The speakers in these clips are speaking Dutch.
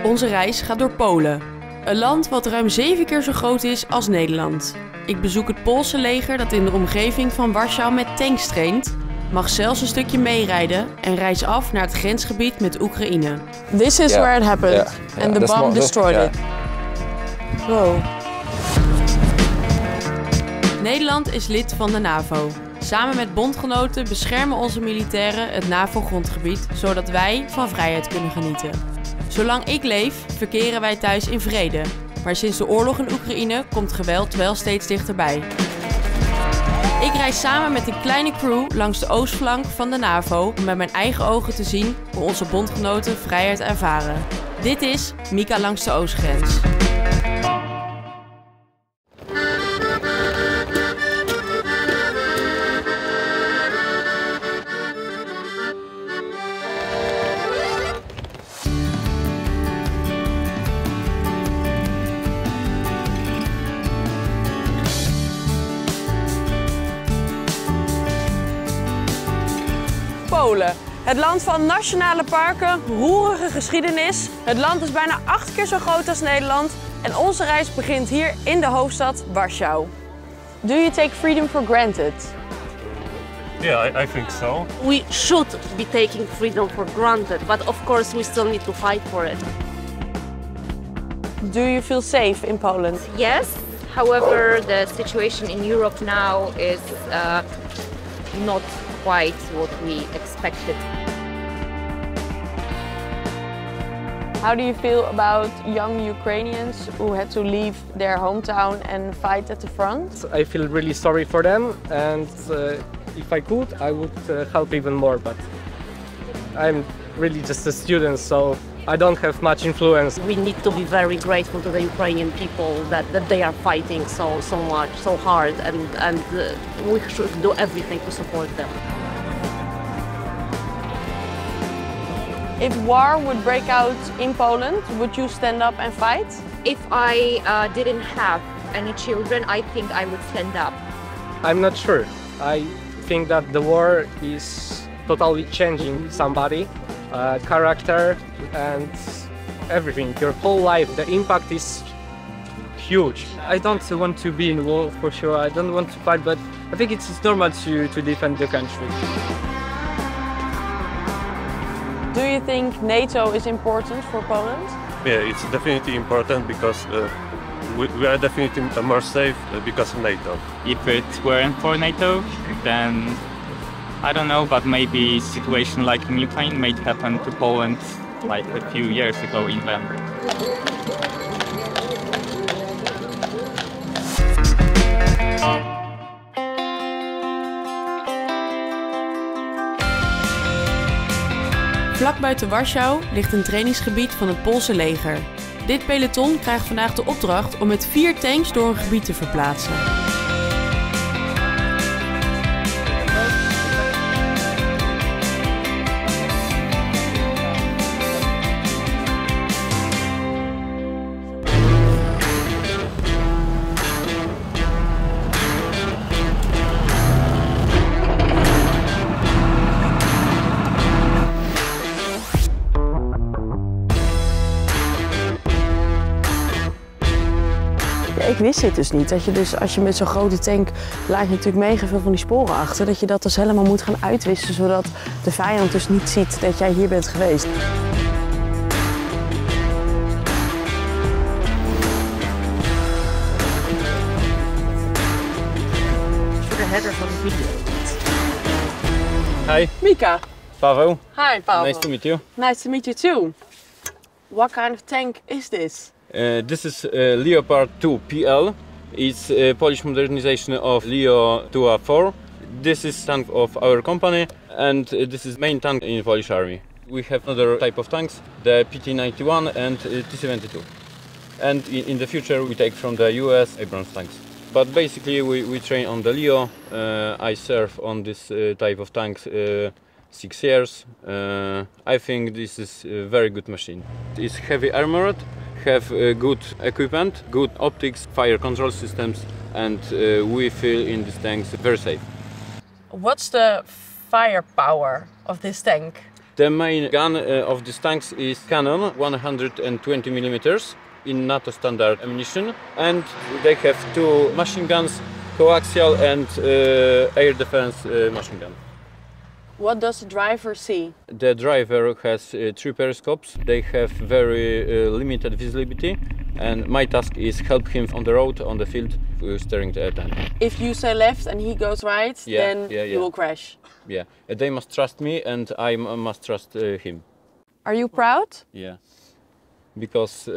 Onze reis gaat door Polen. Een land wat ruim 7 keer zo groot is als Nederland. Ik bezoek het Poolse leger dat in de omgeving van Warschau met tanks traint, mag zelfs een stukje meerijden en reis af naar het grensgebied met Oekraïne. This is where it happened and the bomb destroyed it. Wow. Nederland is lid van de NAVO. Samen met bondgenoten beschermen onze militairen het NAVO-grondgebied, zodat wij van vrijheid kunnen genieten. Zolang ik leef, verkeren wij thuis in vrede. Maar sinds de oorlog in Oekraïne komt geweld wel steeds dichterbij. Ik reis samen met een kleine crew langs de oostflank van de NAVO om met mijn eigen ogen te zien hoe onze bondgenoten vrijheid ervaren. Dit is Mika langs de oostgrens. Polen. Het land van nationale parken, roerige geschiedenis. Het land is bijna 8 keer zo groot als Nederland en onze reis begint hier in de hoofdstad Warschau. Do you take freedom for granted? Yeah, I think so. We should be taking freedom for granted, but of course we still need to fight for it. Do you feel safe in Poland? Yes, however, the situation in Europe now is not quite what we expected. How do you feel about young Ukrainians who had to leave their hometown and fight at the front? I feel really sorry for them, and if I could, I would help even more, but I'm really just a student, so I don't have much influence. We need to be very grateful to the Ukrainian people that they are fighting so much, so hard, and we should do everything to support them. If war would break out in Poland, would you stand up and fight? If I didn't have any children, I think I would stand up. I'm not sure. I think that the war is totally changing somebody, character and everything. Your whole life, the impact is huge. I don't want to be in war for sure. I don't want to fight, but I think it's normal to defend the country. Do you think NATO is important for Poland? Yeah, it's definitely important because we are definitely more safe because of NATO. If it weren't for NATO, then I don't know, but maybe a situation like in Ukraine might happen to Poland like a few years ago even. Vlak buiten Warschau ligt een trainingsgebied van het Poolse leger. Dit peloton krijgt vandaag de opdracht om met 4 tanks door een gebied te verplaatsen. Ik wist dit dus niet, dat je dus als je met zo'n grote tank laat je natuurlijk mega veel van die sporen achter, dat je dat dus helemaal moet gaan uitwissen, zodat de vijand dus niet ziet dat jij hier bent geweest. For the header van de video. Hi, Mika. Paweł. Hi, Paweł. Nice to meet you. Nice to meet you too. What kind of tank is this? This is Leopard 2 PL. It's a Polish modernization of Leo 2A4. This is tank of our company, and this is main tank in Polish army. We have another type of tanks, the PT-91 and T-72. And in the future we take from the US Abrams tanks. But basically we train on the Leo. I serve on this type of tanks 6 years. I think this is a very good machine. It's heavy armored, have good equipment, good optics, fire control systems, and we feel in these tanks very safe. What's the firepower of this tank? The main gun of these tanks is cannon, 120 millimeters in NATO standard ammunition, and they have 2 machine guns, coaxial and air defense machine gun. What does the driver see? The driver has 3 periscopes. They have very limited visibility, and my task is help him on the road, on the field, steering the tank. If you say left and he goes right, then you will crash. Yeah, they must trust me and I must trust him. Are you proud? Yeah, because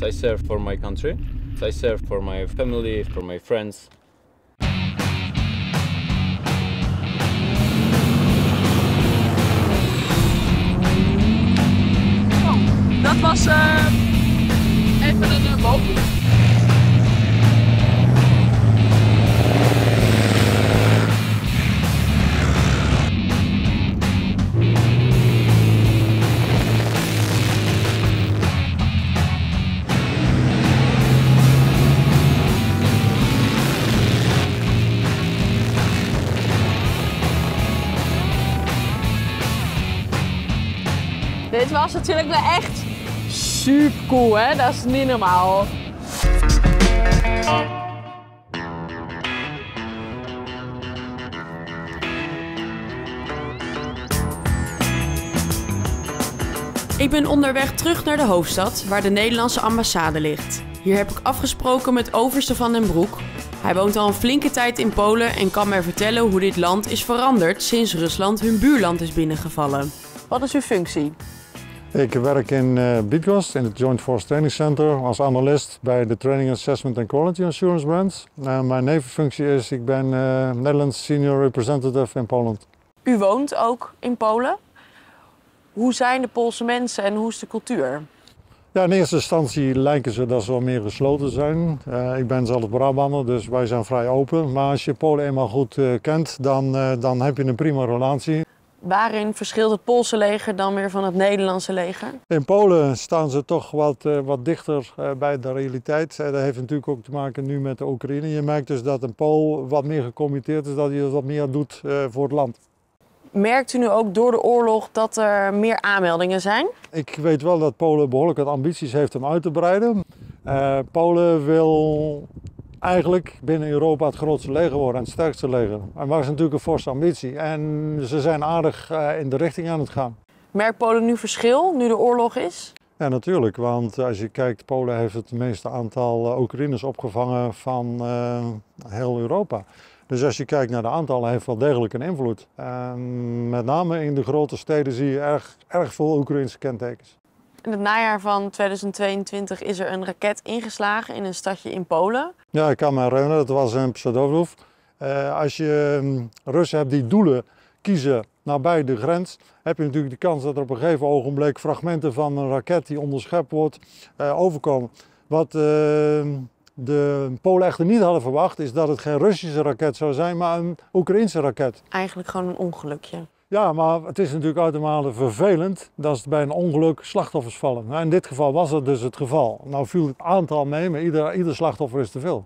I serve for my country, I serve for my family, for my friends. Dat was even een boven. Dit was natuurlijk wel echt super cool, hè? Dat is niet normaal. Ik ben onderweg terug naar de hoofdstad, waar de Nederlandse ambassade ligt. Hier heb ik afgesproken met overste Van den Broek. Hij woont al een flinke tijd in Polen en kan mij vertellen hoe dit land is veranderd sinds Rusland hun buurland is binnengevallen. Wat is uw functie? Ik werk in Bydgoszcz, in het Joint Force Training Center, als analist bij de Training Assessment and Quality Assurance Branch. Mijn nevenfunctie is, ik ben Nederlands Senior Representative in Poland. U woont ook in Polen. Hoe zijn de Poolse mensen en hoe is de cultuur? Ja, in eerste instantie lijken ze dat ze wat meer gesloten zijn. Ik ben zelf Brabander, dus wij zijn vrij open. Maar als je Polen eenmaal goed kent, dan heb je een prima relatie. Waarin verschilt het Poolse leger dan weer van het Nederlandse leger? In Polen staan ze toch wat dichter bij de realiteit. Dat heeft natuurlijk ook te maken nu met de Oekraïne. Je merkt dus dat een Pool wat meer gecommitteerd is, dat hij wat meer doet voor het land. Merkt u nu ook door de oorlog dat er meer aanmeldingen zijn? Ik weet wel dat Polen behoorlijk wat ambities heeft om uit te breiden. Polen wil eigenlijk binnen Europa het grootste leger worden en het sterkste leger. En dat is natuurlijk een forse ambitie. En ze zijn aardig in de richting aan het gaan. Merkt Polen nu verschil, nu de oorlog is? Ja, natuurlijk. Want als je kijkt, Polen heeft het meeste aantal Oekraïners opgevangen van heel Europa. Dus als je kijkt naar de aantallen, heeft wel degelijk een invloed. En met name in de grote steden zie je erg veel Oekraïnse kentekens. In het najaar van 2022 is er een raket ingeslagen in een stadje in Polen. Ja, ik kan me herinneren, dat was in Przodowów. Als je Russen hebt die doelen kiezen nabij de grens, heb je natuurlijk de kans dat er op een gegeven ogenblik fragmenten van een raket die onderschept wordt overkomen. Wat de Polen echter niet hadden verwacht, is dat het geen Russische raket zou zijn, maar een Oekraïense raket. Eigenlijk gewoon een ongelukje. Ja, maar het is natuurlijk uitermate vervelend dat bij een ongeluk slachtoffers vallen. Nou, in dit geval was dat dus het geval. Nou viel het aantal mee, maar ieder slachtoffer is te veel.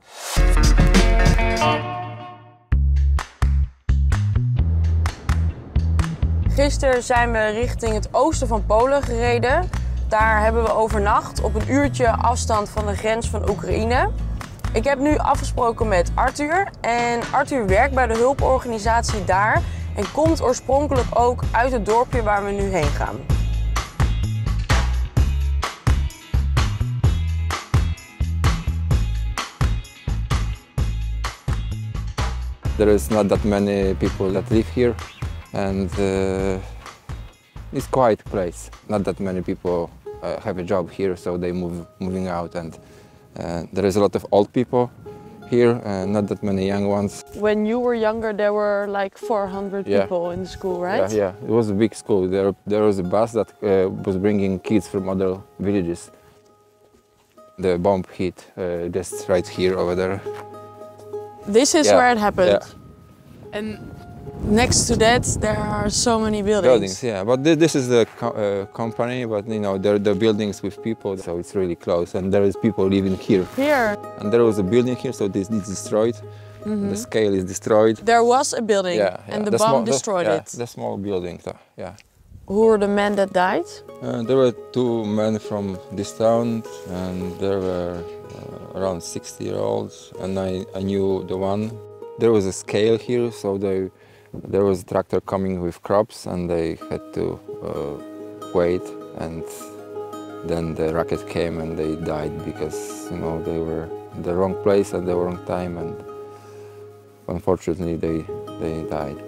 Gisteren zijn we richting het oosten van Polen gereden. Daar hebben we overnacht op een uurtje afstand van de grens van Oekraïne. Ik heb nu afgesproken met Arthur. En Arthur werkt bij de hulporganisatie daar en komt oorspronkelijk ook uit het dorpje waar we nu heen gaan. There is not that many people that live here, and it's quite a place. Not that many people have a job here, so they moving out, and there is a lot of old people here, not that many young ones. When you were younger, there were like 400 people in the school, right? Yeah, it was a big school. There was a bus that was bringing kids from other villages. The bomb hit just right here, over there. This is where it happened. Yeah. And next to that, there are so many buildings. Yeah, but this is the company, but you know, there are buildings with people, so it's really close, and there is people living here. Here. And there was a building here, so this is destroyed. The scale is destroyed. There was a building, and the bomb destroyed it. The small building, yeah. Who were the men that died? There were 2 men from this town, and there were around 60-year-olds, and I knew the one. There was a scale here, so there was a tractor coming with crops, and they had to wait, and then the rocket came and they died because, you know, they were in the wrong place at the wrong time, and unfortunately they died.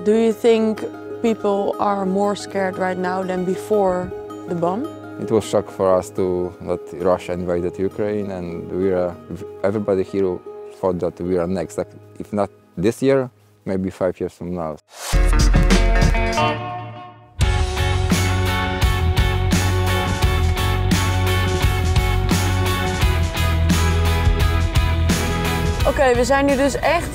Do you think people are more scared right now than before the bomb? It was a shock for us that Russia invaded Ukraine, and everybody here thought that we are next. Like, if not this year, maybe 5 years from now. Oké, we zijn nu dus echt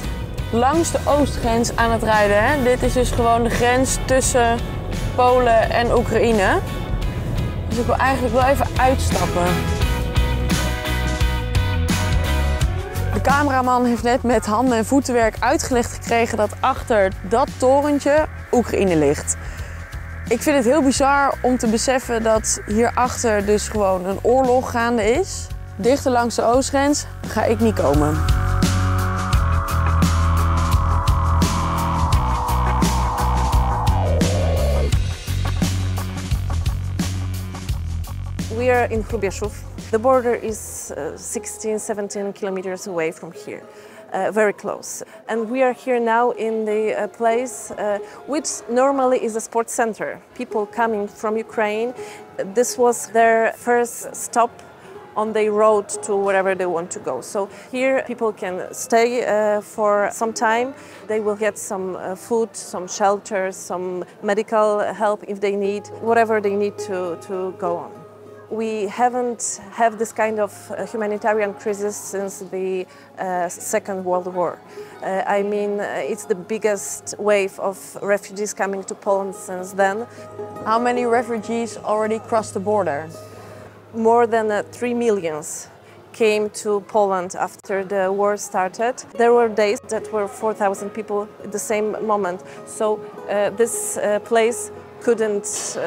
langs de oostgrens aan het rijden. Hè? Dit is dus gewoon de grens tussen Polen en Oekraïne. Dus ik wil eigenlijk wel even uitstappen. De cameraman heeft net met handen- en voetenwerk uitgelegd gekregen dat achter dat torentje Oekraïne ligt. Ik vind het heel bizar om te beseffen dat hierachter dus gewoon een oorlog gaande is. Dichter langs de oostgrens ga ik niet komen. We are in Hrubieszów. The border is 16, 17 kilometers away from here, very close. And we are here now in the place which normally is a sports center. People coming from Ukraine, this was their first stop on the road to wherever they want to go. So here people can stay for some time. They will get some food, some shelter, some medical help if they need, whatever they need to go on. We haven't had this kind of humanitarian crisis since the Second World War. I mean, it's the biggest wave of refugees coming to Poland since then. How many refugees already crossed the border? More than 3 million came to Poland after the war started. There were days that were 4,000 people at the same moment. So this place couldn't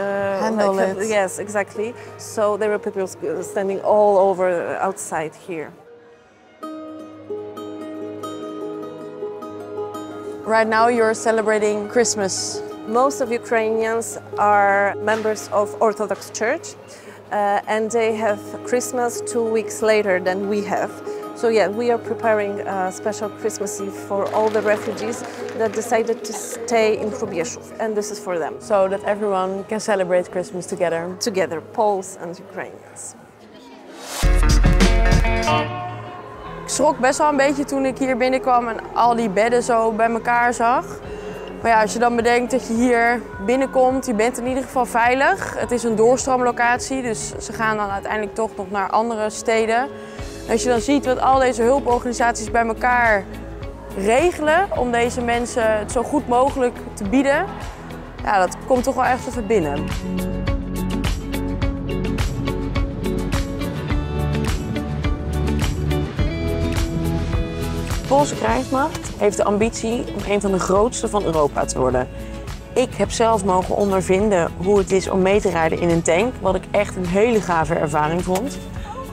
handle it. Yes, exactly. So there were people standing all over outside here. Right now you're celebrating Christmas. Most of Ukrainians are members of Orthodox Church, and they have Christmas 2 weeks later than we have. So yeah, we are preparing a special Christmas Eve for all the refugees that decided to stay in Hrubieszów, and this is for them. So that everyone can celebrate Christmas together. Together, Poles and Ukrainians. Ik schrok best wel een beetje toen ik hier binnenkwam en al die bedden zo bij elkaar zag. Maar ja, als je dan bedenkt dat je hier binnenkomt, je bent in ieder geval veilig. Het is een doorstroomlocatie, dus ze gaan dan uiteindelijk toch nog naar andere steden. En als je dan ziet wat al deze hulporganisaties bij elkaar regelen om deze mensen het zo goed mogelijk te bieden, ja, dat komt toch wel echt even binnen. De Poolse krijgsmacht heeft de ambitie om een van de grootste van Europa te worden. Ik heb zelf mogen ondervinden hoe het is om mee te rijden in een tank, wat ik echt een hele gave ervaring vond.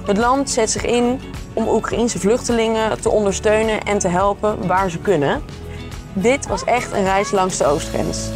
Het land zet zich in om Oekraïense vluchtelingen te ondersteunen en te helpen waar ze kunnen. Dit was echt een reis langs de oostgrens.